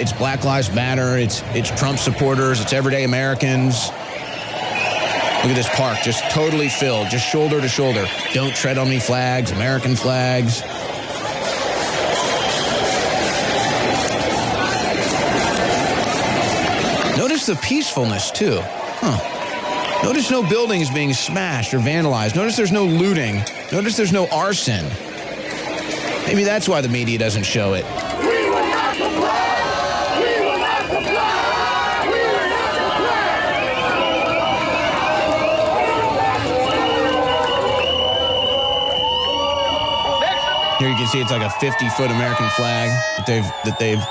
It's Black Lives Matter. It's Trump supporters. It's everyday Americans. Look at this park, just totally filled, just shoulder to shoulder. Don't tread on me flags, American flags. Notice the peacefulness, too. Notice no buildings being smashed or vandalized. Notice there's no looting. Notice there's no arson. Maybe that's why the media doesn't show it. We will not comply! We will not comply! We will not comply! Here you can see it's like a 50-foot American flag that they've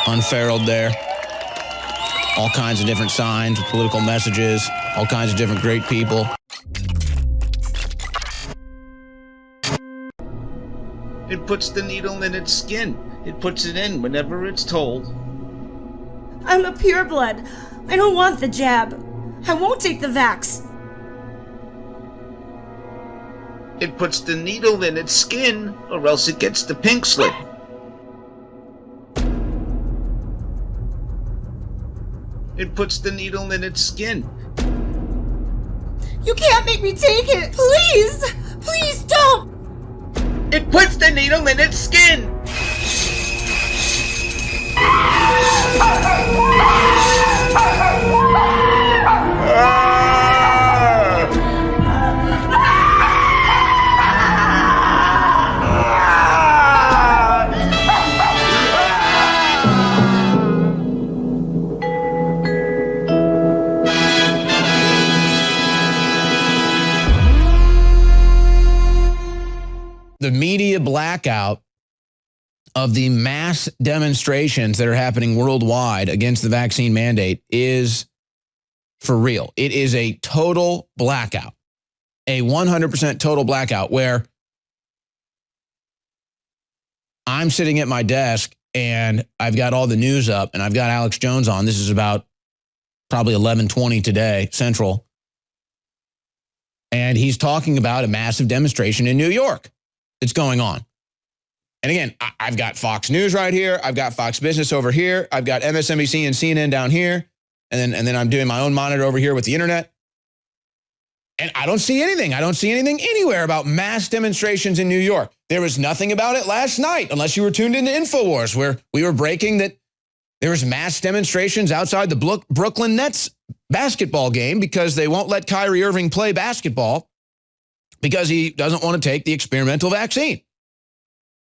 unfurled there. All kinds of different signs with political messages, all kinds of different great people. It puts the needle in its skin. It puts it in whenever it's told. I'm a pureblood. I don't want the jab. I won't take the vax. It puts the needle in its skin, or else it gets the pink slip. It puts the needle in its skin. You can't make me take it. Please. Please don't. It puts the needle in its skin. The media blackout of the mass demonstrations that are happening worldwide against the vaccine mandate is for real. It is a total blackout, a 100% total blackout, where I'm sitting at my desk and I've got all the news up and I've got Alex Jones on. This is about probably 11:20 today, Central. And he's talking about a massive demonstration in New York that's going on. And again, I've got Fox News right here. I've got Fox Business over here. I've got MSNBC and CNN down here. And then I'm doing my own monitor over here with the internet. And I don't see anything. I don't see anything anywhere about mass demonstrations in New York. There was nothing about it last night, unless you were tuned into InfoWars, where we were breaking that there was mass demonstrations outside the Brooklyn Nets basketball game because they won't let Kyrie Irving play basketball because he doesn't want to take the experimental vaccine,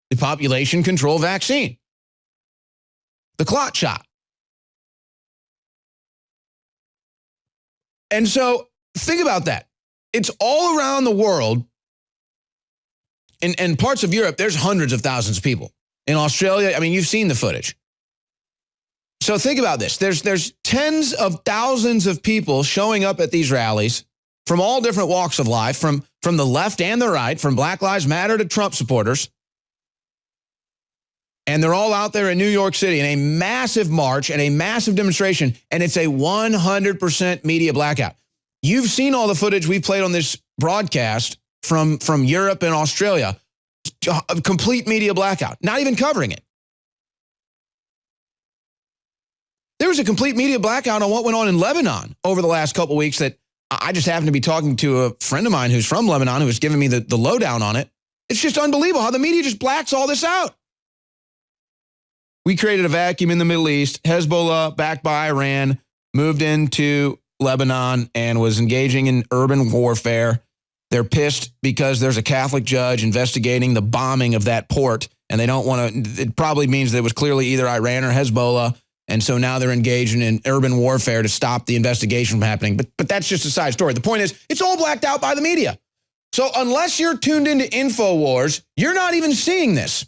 the population control vaccine, the clot shot. And so think about that. It's all around the world. In parts of Europe, there's hundreds of thousands of people. In Australia, I mean, you've seen the footage. So think about this. There's tens of thousands of people showing up at these rallies from all different walks of life, from the left and the right, from Black Lives Matter to Trump supporters. And they're all out there in New York City in a massive march and a massive demonstration, and it's a 100% media blackout. You've seen all the footage we played on this broadcast from Europe and Australia. A complete media blackout, not even covering it. There was a complete media blackout on what went on in Lebanon over the last couple of weeks that I just happened to be talking to a friend of mine who's from Lebanon who was giving me the lowdown on it. It's just unbelievable how the media just blacks all this out. We created a vacuum in the Middle East. Hezbollah, backed by Iran, moved into Lebanon and was engaging in urban warfare. They're pissed because there's a Catholic judge investigating the bombing of that port, and they don't want to. It probably means that it was clearly either Iran or Hezbollah, and so now they're engaging in urban warfare to stop the investigation from happening. But that's just a side story. The point is, it's all blacked out by the media. So unless you're tuned into InfoWars, you're not even seeing this.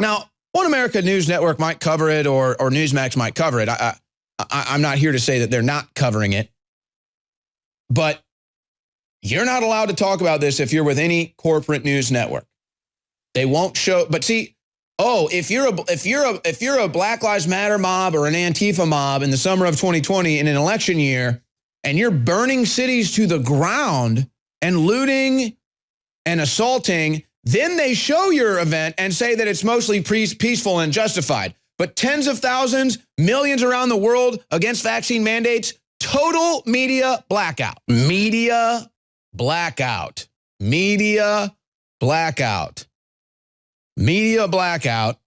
Now, One America News Network might cover it, or Newsmax might cover it. I'm not here to say that they're not covering it, but you're not allowed to talk about this if you're with any corporate news network. They won't show. But see, if you're a Black Lives Matter mob or an Antifa mob in the summer of 2020 in an election year, and you're burning cities to the ground and looting and assaulting, then they show your event and say that it's mostly peaceful and justified. but tens of thousands, millions around the world against vaccine mandates. Total media blackout. Media blackout. Media blackout. Media blackout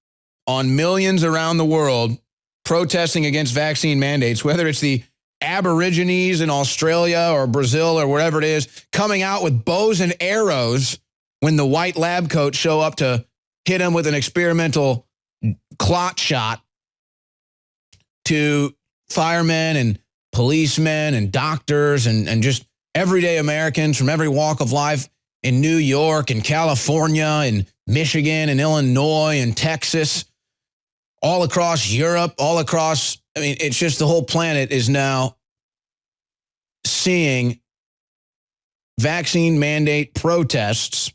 on millions around the world protesting against vaccine mandates, whether it's the Aborigines in Australia or Brazil or wherever it is, coming out with bows and arrows when the white lab coats show up to hit them with an experimental clot shot, to firemen and policemen and doctors and just everyday Americans from every walk of life in New York and California and Michigan and Illinois and Texas, all across Europe, all across, I mean, it's just the whole planet is now seeing vaccine mandate protests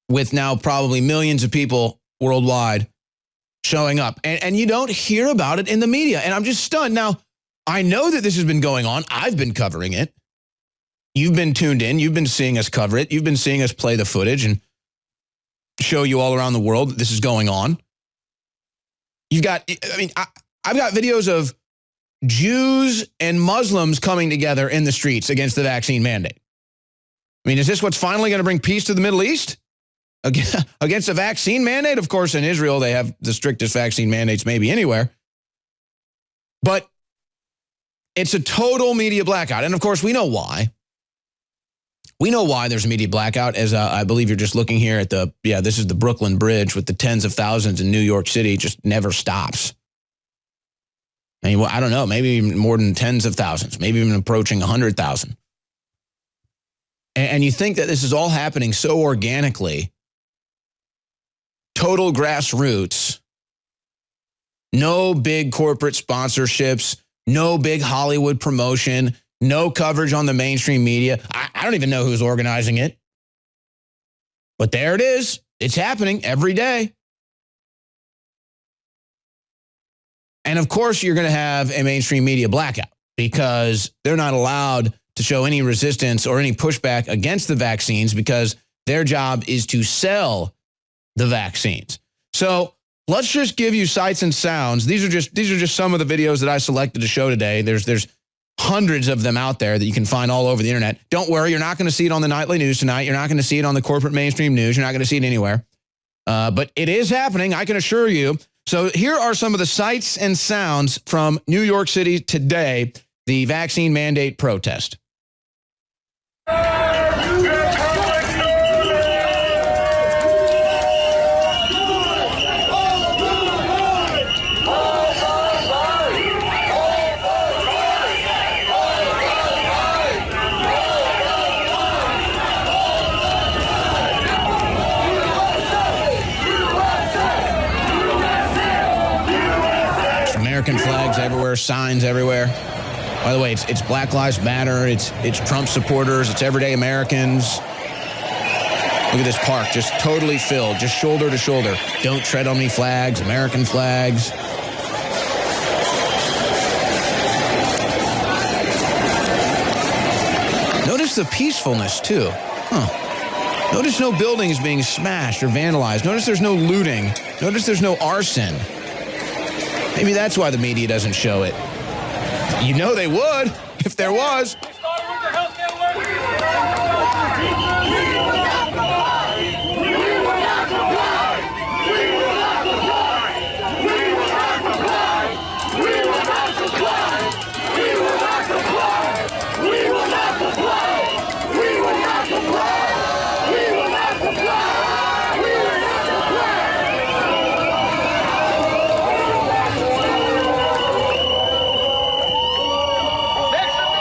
with now probably millions of people worldwide showing up. And you don't hear about it in the media. And I'm just stunned. Now, I know that this has been going on. I've been covering it. You've been tuned in. You've been seeing us cover it. You've been seeing us play the footage and show you all around the world that this is going on. You've got, I mean, I've got videos of Jews and Muslims coming together in the streets against the vaccine mandate. I mean, is this what's finally going to bring peace to the Middle East? Against a vaccine mandate? Of course, in Israel, they have the strictest vaccine mandates maybe anywhere. But it's a total media blackout. And of course, we know why. We know why there's a media blackout, as I believe you're just looking here at this is the Brooklyn Bridge with the tens of thousands in New York City. It just never stops. I mean, I don't know, maybe even more than tens of thousands, maybe even approaching 100,000. And you think that this is all happening so organically, total grassroots, no big corporate sponsorships, no big Hollywood promotion, no coverage on the mainstream media. I don't even know who's organizing it. But there it is. It's happening every day. And of course, you're going to have a mainstream media blackout because they're not allowed to show any resistance or any pushback against the vaccines because their job is to sell the vaccines. So let's just give you sights and sounds. These are just some of the videos that I selected to show today. There's hundreds of them out there that you can find all over the internet. Don't worry, you're not going to see it on the nightly news tonight. You're not going to see it on the corporate mainstream news. You're not going to see it anywhere. But it is happening, I can assure you. So here are some of the sights and sounds from New York City today, the vaccine mandate protest. American flags everywhere, signs everywhere. By the way, it's Black Lives Matter, it's Trump supporters, it's everyday Americans. Look at this park, just totally filled, just shoulder to shoulder. Don't tread on me flags, American flags. Notice the peacefulness, too. Notice no buildings being smashed or vandalized. Notice there's no looting. Notice there's no arson. Maybe that's why the media doesn't show it. You know they would if there was.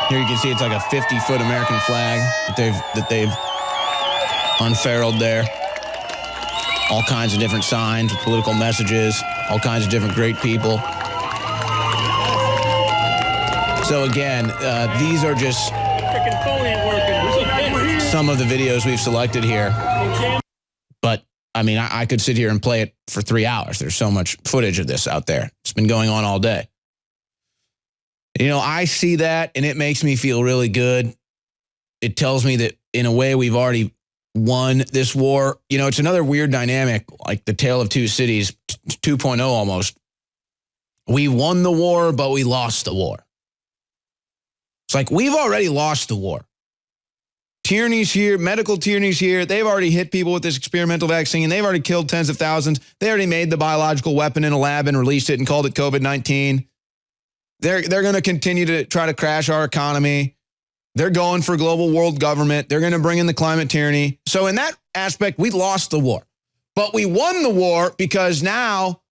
Here you can see it's like a 50-foot American flag that they've unfurled there. All kinds of different signs with political messages, all kinds of different great people. So again, these are just some of the videos we've selected here. But I mean, I could sit here and play it for 3 hours. There's so much footage of this out there. It's been going on all day. You know, I see that and it makes me feel really good. It tells me that in a way we've already won this war. You know, it's another weird dynamic, like the Tale of Two Cities 2.0 almost. We won the war, but we lost the war. It's like we've already lost the war. Tyranny's here, medical tyranny's here. They've already hit people with this experimental vaccine. They've already killed tens of thousands. They already made the biological weapon in a lab and released it and called it COVID-19. They're going to continue to try to crash our economy. They're going for global world government. They're going to bring in the climate tyranny. So in that aspect, we lost the war. But we won the war because now,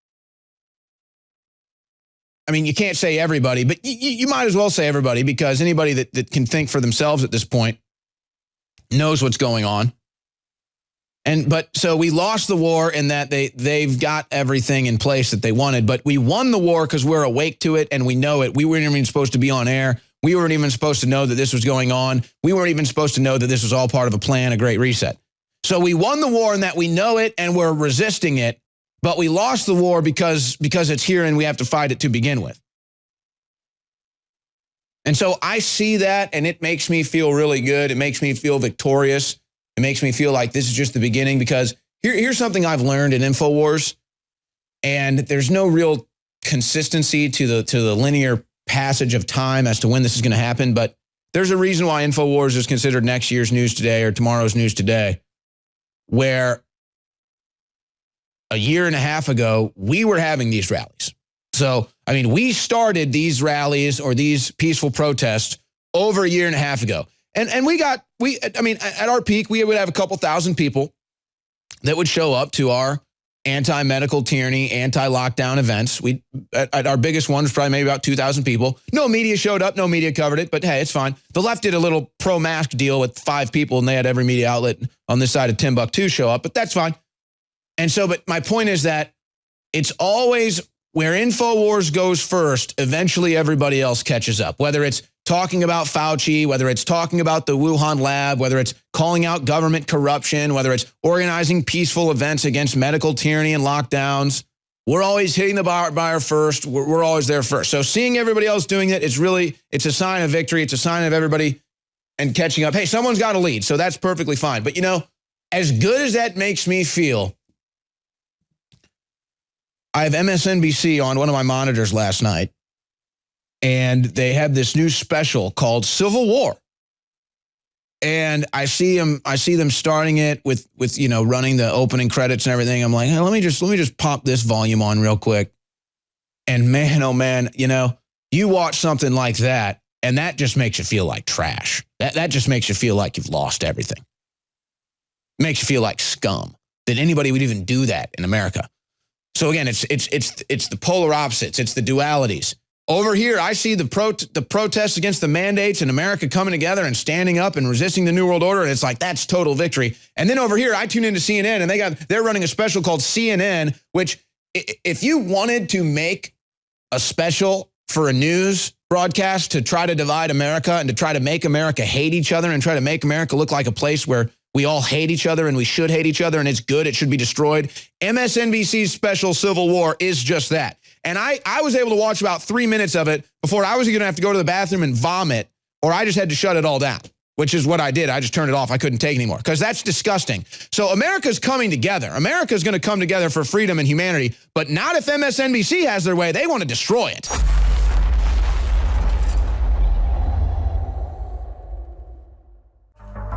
I mean, you can't say everybody, but you might as well say everybody, because anybody that can think for themselves at this point knows what's going on. But so we lost the war in that they've got everything in place that they wanted, but we won the war because we're awake to it and we know it. We weren't even supposed to be on air. We weren't even supposed to know that this was going on. We weren't even supposed to know that this was all part of a plan, a great reset. So we won the war in that we know it and we're resisting it, but we lost the war because it's here and we have to fight it to begin with. And so I see that and it makes me feel really good. It makes me feel victorious. It makes me feel like this is just the beginning, because here's something I've learned in InfoWars, and there's no real consistency to the linear passage of time as to when this is going to happen, but there's a reason why InfoWars is considered next year's news today or tomorrow's news today, where a year and a half ago, we were having these rallies. So, I mean, we started these rallies or these peaceful protests over a year and a half ago. And I mean, at our peak, we would have a couple thousand people that would show up to our anti-medical tyranny, anti-lockdown events. At our biggest one was probably maybe about 2,000 people. No media showed up, no media covered it, but hey, it's fine. The left did a little pro-mask deal with 5 people, and they had every media outlet on this side of Timbuktu show up, but that's fine. And so, but my point is that it's always where InfoWars goes first, eventually everybody else catches up, whether it's talking about Fauci, whether it's talking about the Wuhan lab, whether it's calling out government corruption, whether it's organizing peaceful events against medical tyranny and lockdowns. We're always hitting the buyer first. We're always there first. So seeing everybody else doing it, it's a sign of victory. It's a sign of everybody and catching up. Hey, someone's got to lead, so that's perfectly fine. But, you know, as good as that makes me feel, I have MSNBC on one of my monitors last night, and they have this new special called Civil War. And I see them starting it with you know, running the opening credits and everything. I'm like, hey, let me just pop this volume on real quick. And man, oh man, you know, you watch something like that, and that just makes you feel like trash. That just makes you feel like you've lost everything. Makes you feel like scum that anybody would even do that in America. So again, it's the polar opposites. It's the dualities. Over here, I see the protests against the mandates in America coming together and standing up and resisting the New World Order. And it's like, that's total victory. And then over here, I tune into CNN, and they're running a special called CNN, which if you wanted to make a special for a news broadcast to try to divide America and to try to make America hate each other and try to make America look like a place where we all hate each other and we should hate each other and it's good, it should be destroyed, MSNBC's special Civil War is just that. And I was able to watch about 3 minutes of it before I was going to have to go to the bathroom and vomit, or I just had to shut it all down, which is what I did. I just turned it off. I couldn't take it anymore because that's disgusting. So America's coming together. America's going to come together for freedom and humanity, but not if MSNBC has their way. They want to destroy it.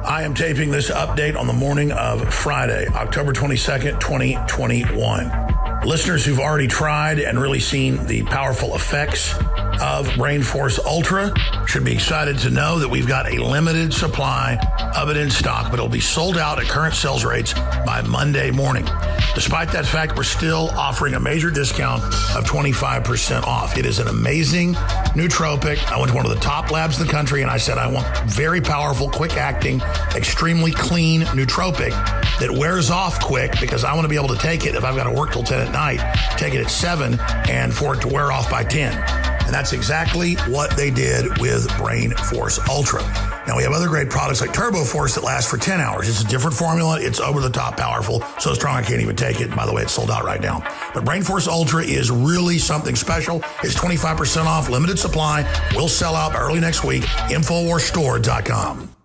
I am taping this update on the morning of Friday, October 22nd, 2021. Listeners who've already tried and really seen the powerful effects of Brain Force Ultra should be excited to know that we've got a limited supply of it in stock, but it'll be sold out at current sales rates by Monday morning. Despite that fact, we're still offering a major discount of 25% off. It is an amazing nootropic. I went to one of the top labs in the country and I said, I want very powerful, quick acting, extremely clean nootropic that wears off quick, because I want to be able to take it if I've got to work till 10 at night, take it at 7 and for it to wear off by 10. And that's exactly what they did with Brain Force Ultra. Now, we have other great products like Turbo Force that last for 10 hours. It's a different formula. It's over the top powerful, so strong I can't even take it. By the way, it's sold out right now. But Brain Force Ultra is really something special. It's 25% off, limited supply. Will sell out early next week. InfoWarsStore.com.